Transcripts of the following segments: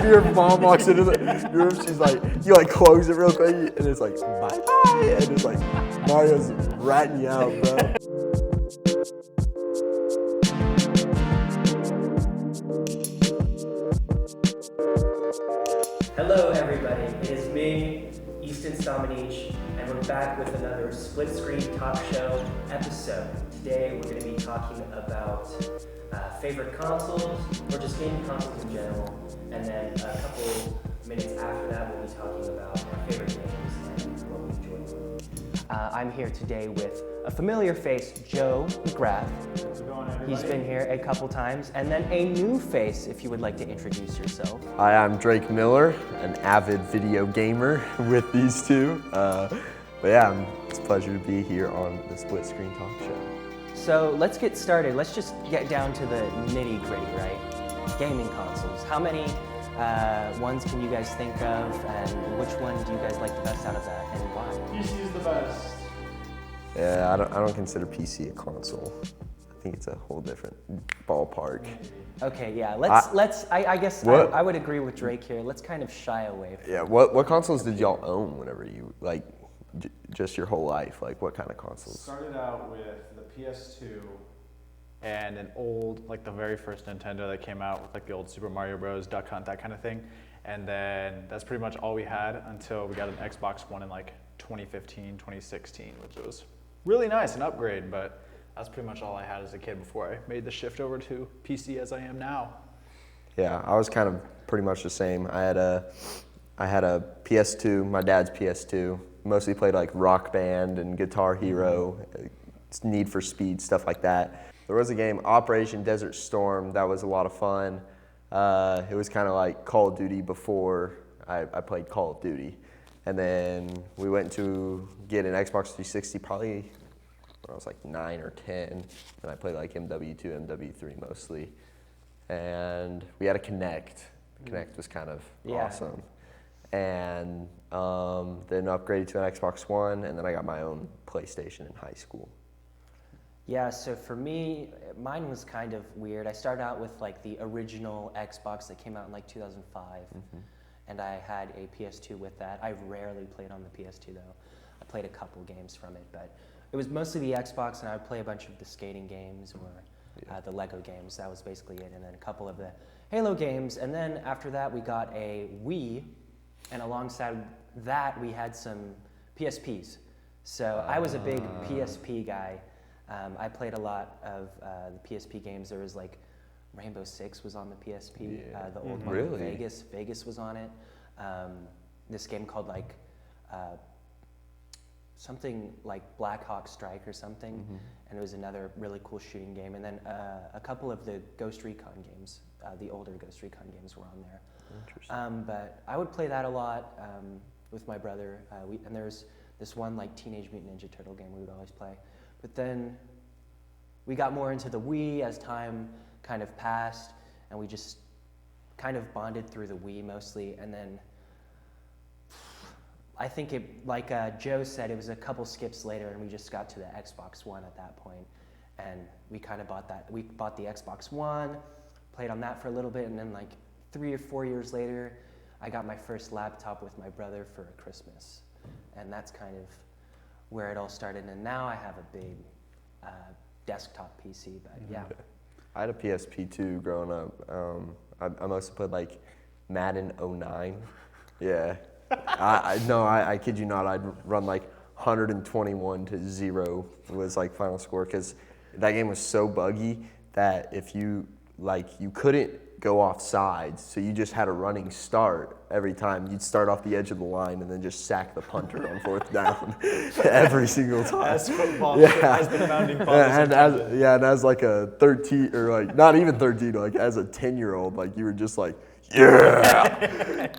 If your mom walks into the room, she's like, you like close it real quick, and it's like, bye bye, and it's like Mario's ratting you out, bro. Hello everybody, it is me, Easton Stomanich, and we're back with another Split Screen Talk Show episode. Today we're going to be talking about favorite consoles, or just gaming consoles in general, and then a couple minutes after that we'll be talking about our favorite games and what we enjoy. I'm here today with a familiar face, Joe McGrath. How's it going, everybody? He's been here a couple times, and then a new face, if you would like to introduce yourself. Hi, I'm Drake Miller, an avid video gamer with these two. But yeah, it's a pleasure to be here on the Split Screen Talk Show. So let's get started. Let's just get down to the nitty gritty, right? Gaming consoles. How many ones can you guys think of, and which one do you guys like the best out of that, and why? PC is the best. Yeah, I don't consider PC a console. I think it's a whole different ballpark. Okay, yeah. I guess I would agree with Drake here. Let's kind of shy away from. Yeah, what consoles did y'all own whenever you like just your whole life? Like what kind of consoles? Started out with the PS2 and an old, like the very first Nintendo that came out with like the old Super Mario Bros, Duck Hunt, that kind of thing. And then that's pretty much all we had until we got an Xbox One in like 2015, 2016, which was really nice, an upgrade, but that's pretty much all I had as a kid before I made the shift over to PC as I am now. Yeah, I was kind of pretty much the same. I had a PS2, my dad's PS2. Mostly played like Rock Band and Guitar Hero, Need for Speed, stuff like that. There was a game, Operation Desert Storm, that was a lot of fun. It was kind of like Call of Duty before I played Call of Duty. And then we went to get an Xbox 360 probably when I was like 9 or 10. And I played like MW2, MW3 mostly. And we had a Kinect. The Kinect was kind of awesome. And then upgraded to an Xbox One, and then I got my own PlayStation in high school. Yeah, so for me, mine was kind of weird. I started out with like the original Xbox that came out in like 2005, and I had a PS2 with that. I rarely played on the PS2 though. I played a couple games from it, but it was mostly the Xbox, and I would play a bunch of the skating games or the Lego games. That was basically it, and then a couple of the Halo games, and then after that we got a Wii, and alongside that we had some PSPs. So I was a big PSP guy. I played a lot of the PSP games. There was like Rainbow Six was on the PSP, the old one. Really? Vegas was on it. This game called like something like Black Hawk Strike or something, and it was another really cool shooting game. And then a couple of the Ghost Recon games, the older Ghost Recon games were on there. Interesting. But I would play that a lot with my brother. And there's this one like Teenage Mutant Ninja Turtle game we would always play. But then we got more into the Wii as time kind of passed, and we just kind of bonded through the Wii mostly. And then I think it, like Joe said, it was a couple skips later, and we just got to the Xbox One at that point. And we kind of bought that. We bought the Xbox One, played on that for a little bit, and then like 3 or 4 years later, I got my first laptop with my brother for Christmas. And that's kind of where it all started. And now I have a big desktop PC, but yeah. I had a PSP too growing up. I mostly played like Madden 09. Yeah. I kid you not, I'd run like 121 to 0 was like final score, because that game was so buggy that if you couldn't go off sides, so you just had a running start every time. You'd start off the edge of the line and then just sack the punter on 4th down every single time. As football, as the founding fathers. And as like a 13, or like not even 13, like as a 10-year-old, like you were just like, yeah,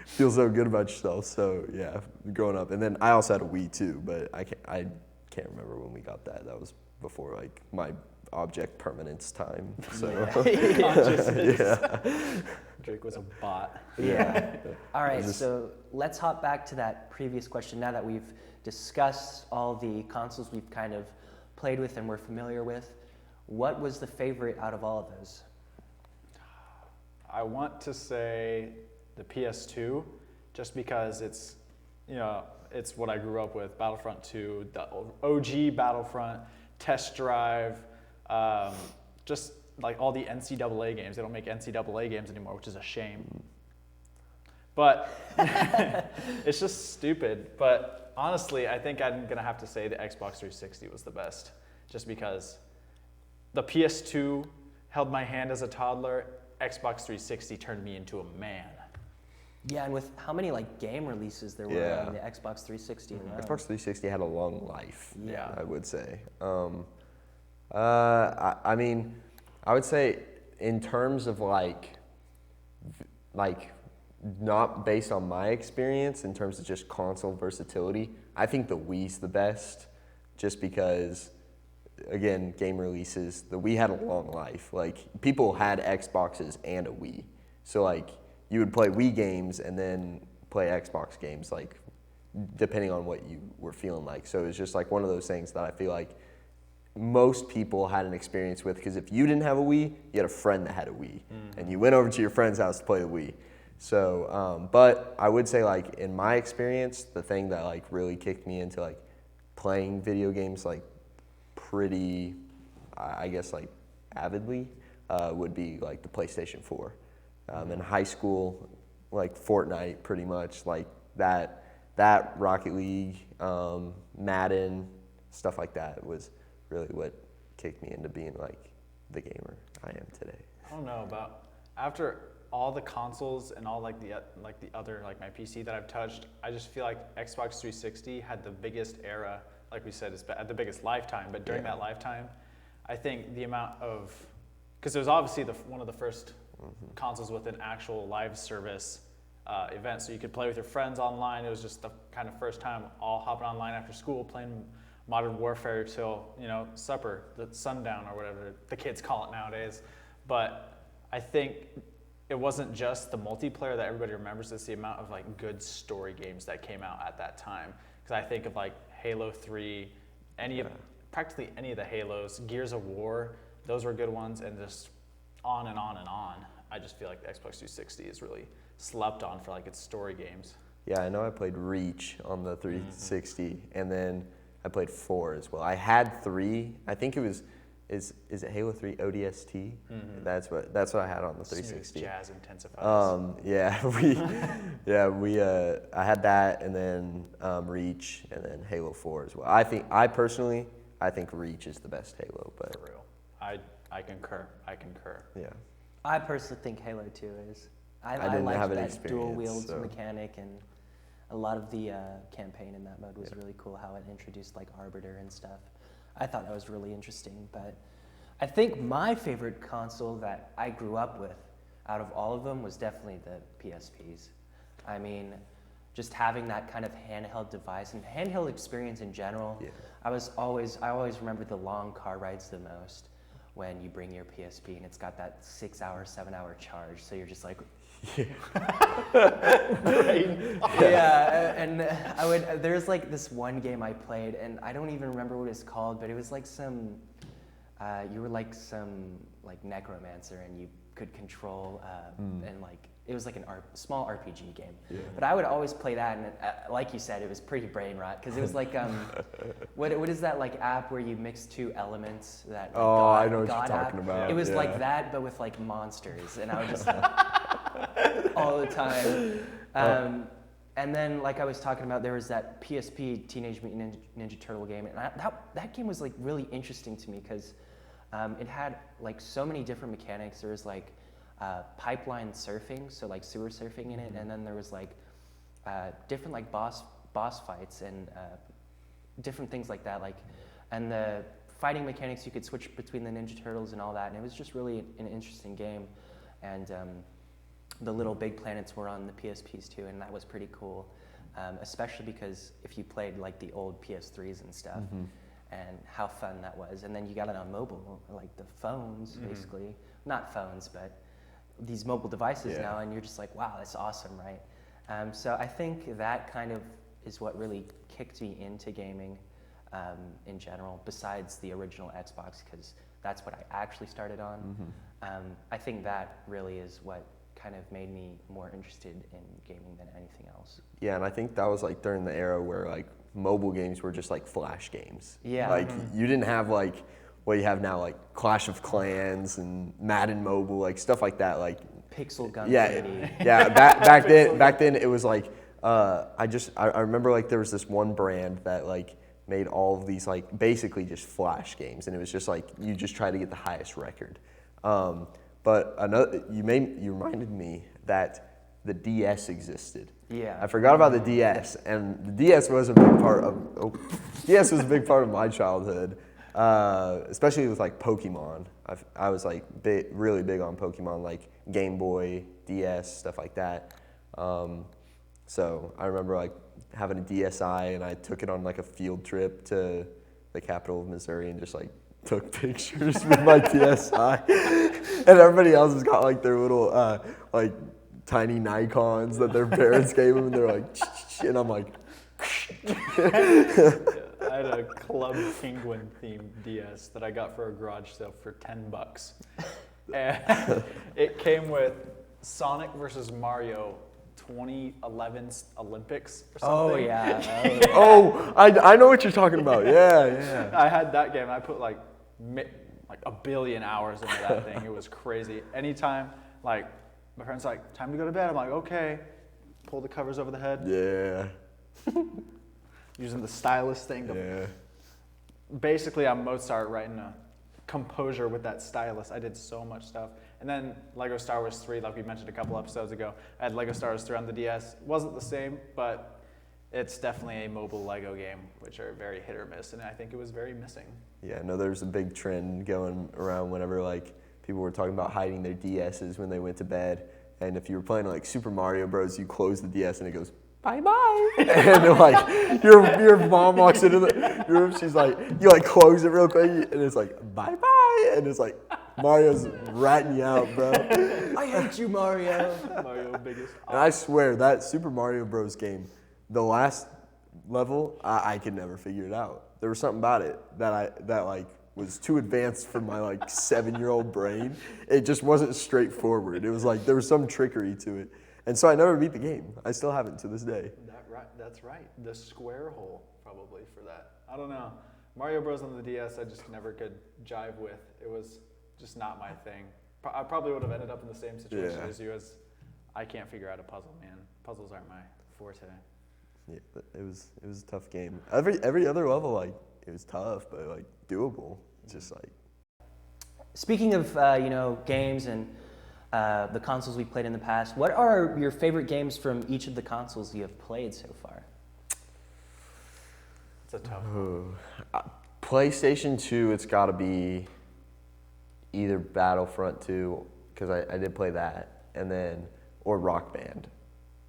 feel so good about yourself. So yeah, growing up, and then I also had a Wii too, but I can't remember when we got that. That was before like my object permanence time. So yeah. Drake was a bot. Yeah. All right, so let's hop back to that previous question now that we've discussed all the consoles we've kind of played with and we're familiar with. What was the favorite out of all of those? I want to say the PS2, just because it's, you know, it's what I grew up with. Battlefront 2, the OG Battlefront, Test Drive, just like all the NCAA games. They don't make NCAA games anymore, which is a shame. But it's just stupid. But honestly, I think I'm gonna have to say the Xbox 360 was the best, just because the PS2 held my hand as a toddler. Xbox 360 turned me into a man. Yeah, and with how many like game releases there were Yeah. on the Xbox 360 alone. Xbox 360 had a long life. Yeah. I would say. I mean, I would say in terms of like not based on my experience, in terms of just console versatility, I think the Wii's the best, just because, again, game releases, the Wii had a long life. Like, people had Xboxes and a Wii. So, like, you would play Wii games and then play Xbox games, like, depending on what you were feeling like. So it was just, like, one of those things that I feel like most people had an experience with, because if you didn't have a Wii, you had a friend that had a Wii. And you went over to your friend's house to play the Wii. So, but I would say, like, in my experience, the thing that, like, really kicked me into, like, playing video games, like, pretty, I guess, like, avidly, would be, like, the PlayStation 4. In high school, like, Fortnite, pretty much, like, that Rocket League, Madden, stuff like that was really what kicked me into being, like, the gamer I am today. I don't know about after all the consoles and all like the other like my PC that I've touched, I just feel like Xbox 360 had the biggest era. Like we said, it's at the biggest lifetime. But during that lifetime, I think the amount of, because it was obviously one of the first consoles with an actual live service event, so you could play with your friends online. It was just the kind of first time all hopping online after school playing Modern Warfare till, you know, supper, the sundown or whatever the kids call it nowadays. But I think it wasn't just the multiplayer that everybody remembers, it's the amount of like good story games that came out at that time. Because I think of like Halo 3, practically any of the Halos, Gears of War, those were good ones, and just on and on and on. I just feel like the Xbox 360 is really slept on for like its story games. Yeah, I know I played Reach on the 360, and then I played 4 as well. I had 3. I think it was, is it Halo 3 ODST? That's what I had on the 360. Smooth jazz intensifies. I had that, and then Reach, and then Halo 4 as well. I personally think Reach is the best Halo, but For real. I concur. yeah. I personally think Halo 2 is. I didn't liked have an that dual experience, wields so. mechanic, and a lot of the campaign in that mode was really cool, how it introduced like Arbiter and stuff. I thought that was really interesting, but I think my favorite console that I grew up with out of all of them was definitely the PSPs. I mean, just having that kind of handheld device and handheld experience in general. Yeah. I always remember the long car rides the most, when you bring your PSP and it's got that 6-hour, 7-hour charge. So you're just like, yeah. And there's like this one game I played, and I don't even remember what it's called, but it was like you were like some like necromancer, and you could control, and like, it was like small RPG game. Yeah. But I would always play that, and like you said, it was pretty brain rot, because it was like, what is that like app where you mix 2 elements? That like, I know what God you're talking app? about. It was yeah. like that, but with like monsters, and I would just all the time. And then, like I was talking about, there was that PSP Teenage Mutant Ninja Turtle game, and that game was like really interesting to me, because it had like so many different mechanics. There was like pipeline surfing, so like sewer surfing in it, and then there was like different like boss fights and different things like that, like, and the fighting mechanics, you could switch between the Ninja Turtles and all that, and it was just really an interesting game. And the Little Big Planets were on the PSPs too, and that was pretty cool, especially because if you played like the old PS3s and stuff, and how fun that was. And then you got it on mobile, like the phones, basically. Not phones, but these mobile devices now, and you're just like, wow, that's awesome, right? So I think that kind of is what really kicked me into gaming in general, besides the original Xbox, because that's what I actually started on. I think that really is what kind of made me more interested in gaming than anything else. Yeah, and I think that was like during the era where like mobile games were just like flash games. Yeah. Like you didn't have like what you have now, like Clash of Clans and Madden Mobile, like stuff like that. Like Pixel Gun yeah, City. yeah. Back then it was like I remember like there was this one brand that like made all of these like basically just flash games, and it was just like you just try to get the highest record. But another, you reminded me that the DS existed. Yeah. I forgot about the DS, and the DS was a big part of DS was a big part of my childhood, especially with like Pokemon. I was like really big on Pokemon, like Game Boy, DS, stuff like that. So I remember like having a DSi, and I took it on like a field trip to the capital of Missouri and just like took pictures with my DSi. And everybody else has got like their little like tiny Nikons that their parents gave them, and they're like, and I'm like, I had a Club Penguin themed DS that I got for a garage sale for $10. And it came with Sonic versus Mario 2011 Olympics or something. Oh yeah. oh, I know what you're talking about. Yeah. I had that game. I put like a billion hours into that thing. It was crazy. Anytime, like, my friend's like, time to go to bed. I'm like, okay. Pull the covers over the head. Yeah. Using the stylus thing. Yeah. Basically, I'm Mozart writing a composure with that stylus. I did so much stuff. And then Lego Star Wars 3, like we mentioned a couple episodes ago. I had Lego Star Wars 3 on the DS. It wasn't the same, but it's definitely a mobile Lego game, which are very hit or miss, and I think it was very missing. Yeah, no, there was a big trend going around whenever like people were talking about hiding their DSs when they went to bed. And if you were playing like Super Mario Bros, you close the DS and it goes, bye-bye. And like your mom walks into the room, she's like, you like close it real quick, and it's like, bye-bye. And it's like, Mario's ratting you out, bro. I hate you, Mario. Mario, biggest. And I swear, that Super Mario Bros game, the last level, I could never figure it out. There was something about it that like was too advanced for my like 7-year-old brain. It just wasn't straightforward. It was like there was some trickery to it. And so I never beat the game. I still haven't to this day. That's right. The square hole, probably, for that. I don't know. Mario Bros. On the DS, I just never could jive with. It was just not my thing. I probably would have ended up in the same situation as you, as I can't figure out a puzzle, man. Puzzles aren't my forte. Yeah, it was a tough game. Every other level, like, it was tough, but like doable. Just like. Speaking of games and the consoles we played in the past, what are your favorite games from each of the consoles you have played so far? It's a tough one. PlayStation 2, it's got to be either Battlefront 2, because I did play that, and then, or Rock Band.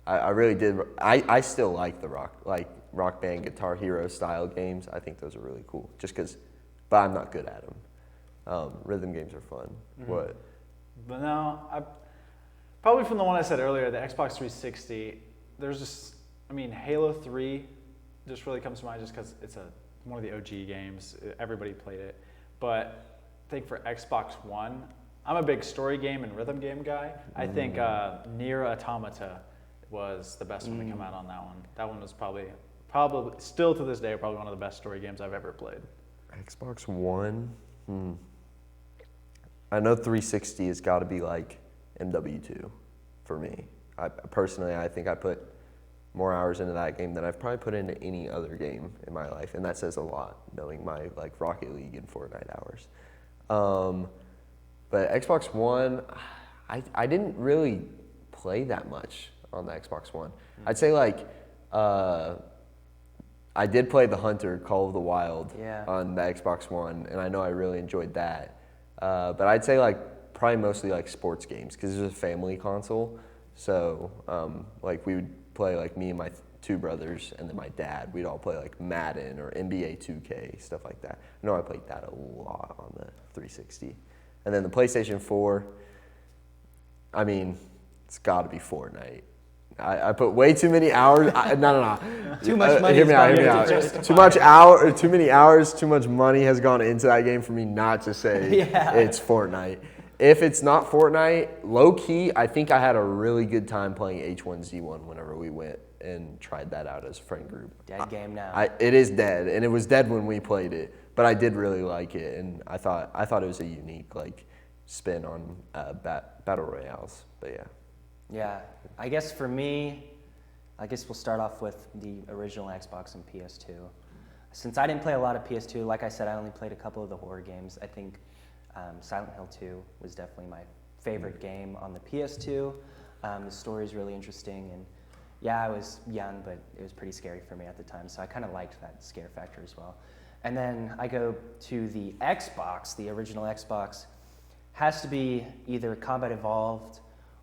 I really did. I still like the Rock Band, Guitar Hero style games. I think those are really cool, just because, but I'm not good at them. Rhythm games are fun. Mm-hmm. What? But no, probably from the one I said earlier, the Xbox 360, there's just, Halo 3 just really comes to mind just because it's one of the OG games. Everybody played it. But I think for Xbox One, I'm a big story game and rhythm game guy. I think Nier Automata was the best one to come out on that one. That one was probably still to this day, probably one of the best story games I've ever played. Xbox One? I know 360 has got to be like MW2 for me. Personally, I think I put more hours into that game than I've probably put into any other game in my life, and that says a lot, knowing my like Rocket League and Fortnite hours. But Xbox One, I didn't really play that much on the Xbox One. I'd say like I did play The Hunter, Call of the Wild on the Xbox One, and I know I really enjoyed that. But I'd say like probably mostly like sports games, because it was a family console. So like we would play, like me and my two brothers and then my dad, we'd all play like Madden or NBA 2K, stuff like that. I know I played that a lot on the 360. And then the PlayStation 4, it's got to be Fortnite. I put way too many hours. No. Too much money. Hear me out. Too many hours, too much money has gone into that game for me not to say it's Fortnite. If it's not Fortnite, low key, I think I had a really good time playing H1Z1 whenever we went and tried that out as a friend group. Dead game now. It is dead, and it was dead when we played it, but I did really like it, and I thought it was a unique like spin on battle royales. But yeah. Yeah, I guess for me, I guess we'll start off with the original Xbox and PS2. Since I didn't play a lot of PS2, like I said, I only played a couple of the horror games. I think Silent Hill 2 was definitely my favorite game on the PS2. The story is really interesting, and yeah, I was young, but it was pretty scary for me at the time, so I kind of liked that scare factor as well. And then I go to the Xbox, the original Xbox. Has to be either Combat Evolved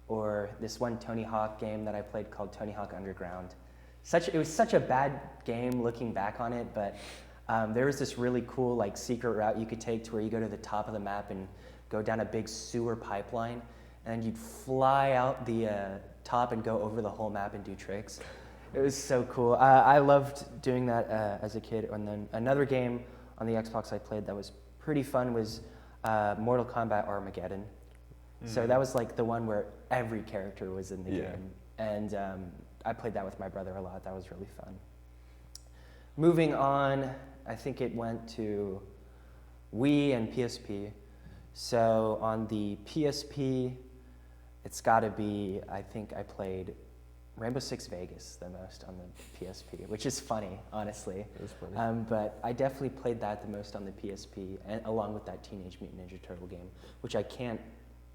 or this one Tony Hawk game that I played called Tony Hawk Underground. It was such a bad game looking back on it, but there was this really cool like secret route you could take to where you go to the top of the map and go down a big sewer pipeline, and you'd fly out the top and go over the whole map and do tricks. It was so cool. I loved doing that as a kid. And then another game on the Xbox I played that was pretty fun was Mortal Kombat Armageddon. So that was like the one where every character was in the game. And I played that with my brother a lot. That was really fun. Moving on, I think it went to Wii and PSP. So on the PSP, it's got to be, I think I played Rainbow Six Vegas the most on the PSP, which is funny, honestly. It was funny. But I definitely played that the most on the PSP, and along with that Teenage Mutant Ninja Turtle game, which I can't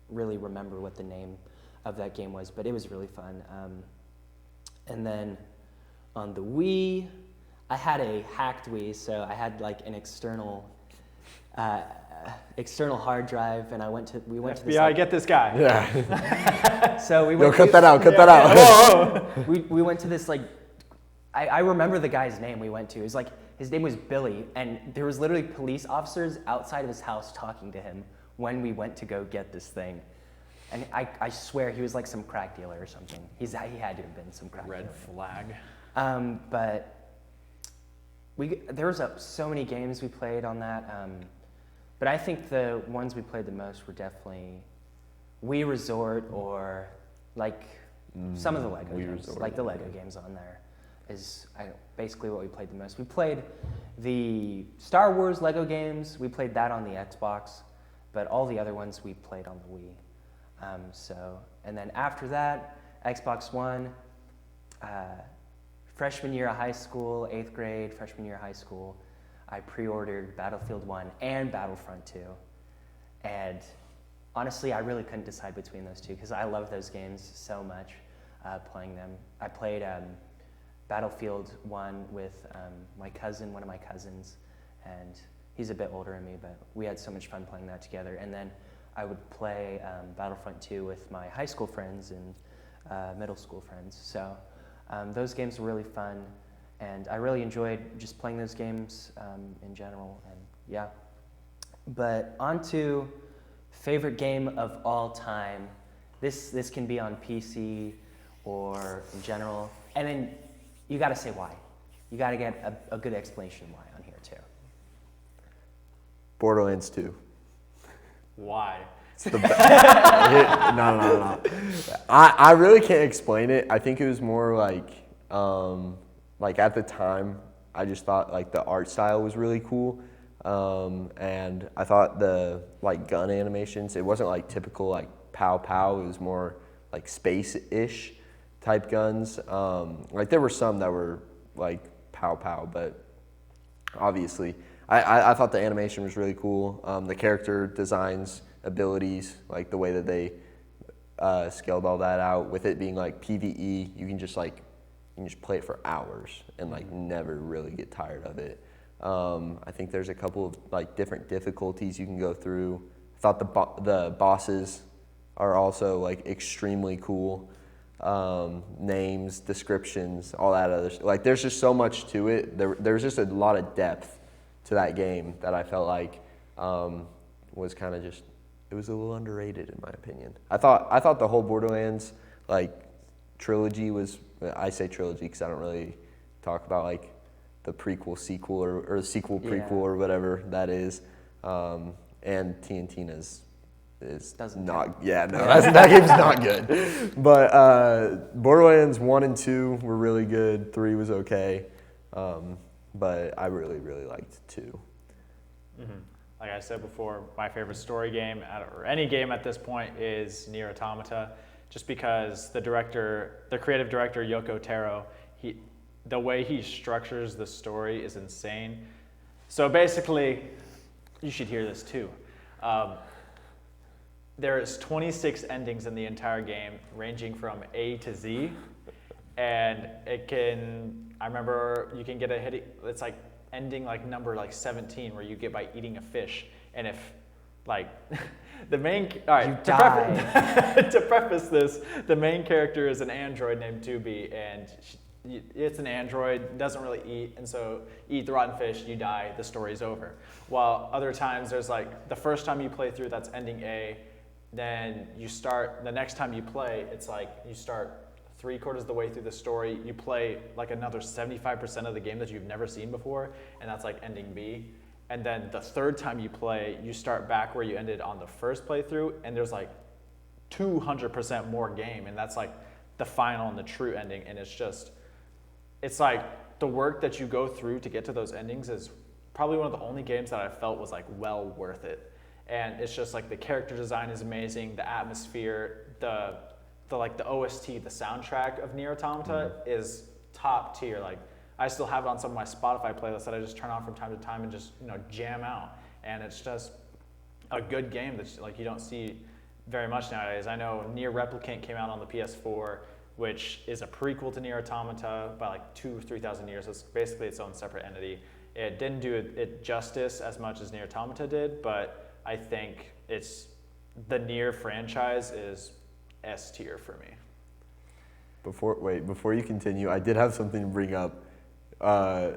really remember what the name of that game was, but it was really fun. And then on the Wii, I had a hacked Wii, so I had like an external hard drive, and we went to this. FBI, get this guy. Yeah. So we Yo, went. cut that out. Cut that out. We went to this like, I remember the guy's name we went to. It was like his name was Billy, and there was literally police officers outside of his house talking to him when we went to go get this thing. And I swear he was like some crack dealer or something. He had to have been some crack Red dealer. flag. But there was so many games we played on that. But I think the ones we played the most were definitely Wii Resort, or like some of the Lego Wii games. Resort, Like the Lego games on there is basically what we played the most. We played the Star Wars Lego games. We played that on the Xbox, but all the other ones we played on the Wii. And then after that, Xbox One, freshman year of high school, 8th grade, freshman year of high school, I pre-ordered Battlefield 1 and Battlefront 2. And honestly, I really couldn't decide between those two because I love those games so much, playing them. I played Battlefield 1 with one of my cousins, and he's a bit older than me, but we had so much fun playing that together. And then I would play Battlefront 2 with my high school friends and middle school friends. So those games were really fun, and I really enjoyed just playing those games in general. And yeah, but on to favorite game of all time. This can be on PC or in general, and then you got to say why. You got to get a good explanation why on here too. Borderlands 2. Why? No. I really can't explain it. I think it was more like at the time, I just thought like the art style was really cool. And I thought the like gun animations, it wasn't like typical like pow pow. It was more like space-ish type guns. Like there were some that were like pow pow, but obviously I thought the animation was really cool. The character designs, abilities, like the way that they scaled all that out, with it being like PvE, you can just play it for hours and like never really get tired of it. I think there's a couple of like different difficulties you can go through. I thought the bosses are also like extremely cool. Names, descriptions, all that other like there's just so much to it. There's just a lot of depth to that game that I felt like was kind of just, it was a little underrated in my opinion. I thought the whole Borderlands like trilogy was, I say trilogy because I don't really talk about like the prequel sequel or sequel prequel or whatever that is. And TNTina's is Doesn't not. Yeah, no, that game's not good. But Borderlands 1 and 2 were really good. 3 was okay, but I really liked 2. Mm-hmm. Like I said before, my favorite story game or any game at this point is Nier Automata, just because the creative director Yoko Taro, the way he structures the story is insane. So basically, you should hear this too. There is 26 endings in the entire game, ranging from A to Z, and I remember you can get a hit. It's like ending like number like 17, where you get by eating a fish, and if like the main, all right, You die. to preface this, the main character is an android named 2B, and it's an android, doesn't really eat, and so you eat the rotten fish, you die, the story's over. While other times there's like the first time you play through, that's ending A, then you start, the next time you play, it's like you start 3/4 of the way through the story, you play like another 75% of the game that you've never seen before, and that's like ending B. And then the third time you play, you start back where you ended on the first playthrough, and there's like 200% more game, and that's like the final and the true ending. And it's like the work that you go through to get to those endings is probably one of the only games that I felt was like well worth it. And it's just like the character design is amazing, the atmosphere, the OST, the soundtrack of Nier Automata is top tier. Like I still have it on some of my Spotify playlists that I just turn on from time to time and just jam out. And it's just a good game that's like you don't see very much nowadays. I know Nier Replicant came out on the PS4, which is a prequel to Nier Automata by like 2,000 or 3,000 years. It's basically its own separate entity. It didn't do it justice as much as Nier Automata did, but I think the Nier franchise is S tier for me. Before you continue, I did have something to bring up.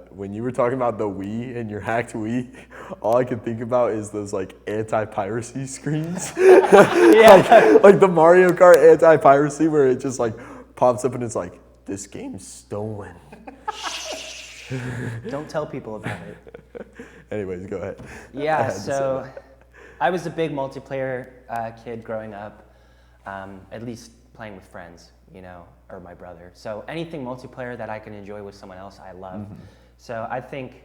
When you were talking about the Wii and your hacked Wii, all I could think about is those like anti-piracy screens. Yeah. like the Mario Kart anti-piracy where it just like pops up and it's like, this game's stolen. Don't tell people about it. Anyways, go ahead. Yeah, so I was a big multiplayer kid growing up, at least playing with friends, or my brother. So anything multiplayer that I can enjoy with someone else, I love. Mm-hmm. So I think,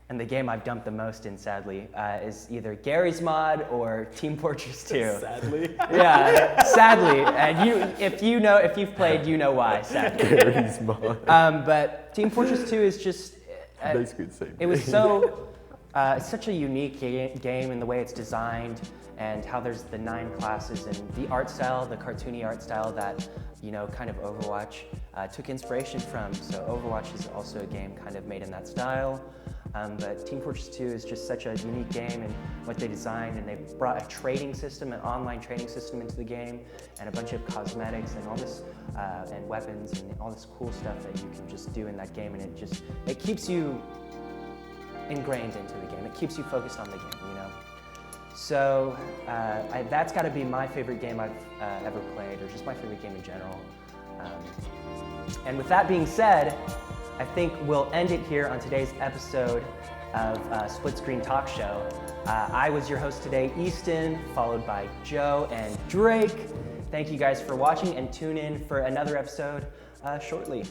and the game I've dumped the most in, sadly, is either Gary's Mod or Team Fortress 2. Sadly? Yeah, sadly. And if you've played, you know why, sadly. Gary's Mod. But Team Fortress 2 is just... basically the same. It was such a unique game in the way it's designed and how there's the 9 classes and the art style, the cartoony art style that, kind of Overwatch took inspiration from. So Overwatch is also a game kind of made in that style. But Team Fortress 2 is just such a unique game in what they designed, and they brought a trading system, an online trading system into the game, and a bunch of cosmetics and all this, and weapons and all this cool stuff that you can just do in that game, and it keeps you ingrained into the game. It keeps you focused on the game, So that's got to be my favorite game I've ever played, or just my favorite game in general. And with that being said, I think we'll end it here on today's episode of Split Screen Talk Show. I was your host today, Easton, followed by Joe and Drake. Thank you guys for watching, and tune in for another episode shortly.